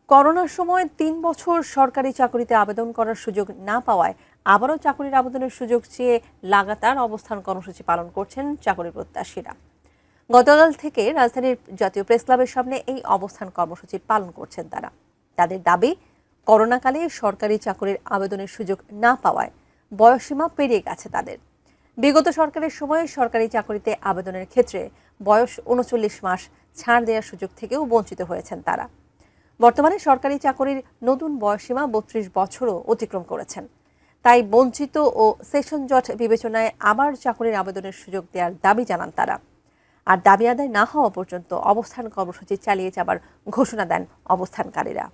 করোনার সময় ৩ বছর সরকারি চাকরিতে আবেদন করার সুযোগ না পাওয়ায় আবারও চাকরির আবেদনের সুযোগ চেয়ে লাগাতার অবস্থান কর্মসূচি পালন করছেন চাকরি প্রত্যাশীরা। গতকাল থেকে রাজধানীর জাতীয় প্রেসক্লাবের সামনে এই অবস্থান কর্মসূচি পালন করছেন তারা। তাদের দাবি, করোনাকালে সরকারি চাকরির আবেদনের সুযোগ না পাওয়ায় বয়সসীমা পেরিয়ে গেছে তাদের। বিগত সরকারের সময়ে সরকারি চাকরিতে আবেদনের ক্ষেত্রে বয়স ৩৯ মাস ছাড় দেওয়ার সুযোগ থেকেও বঞ্চিত হয়েছেন তারা। বর্তমানে সরকারি চাকরির নতুন বয়সসীমা ৩২ বছরও অতিক্রম করেছেন। তাই বঞ্চিত ও সেশন জট বিবেচনায় আবার চাকরির আবেদনের সুযোগ দেওয়ার দাবি জানান তারা। আর দাবি আদায় না হওয়া পর্যন্ত অবস্থান কর্মসূচি চালিয়ে যাবার ঘোষণা দেন অবস্থানকারীরা।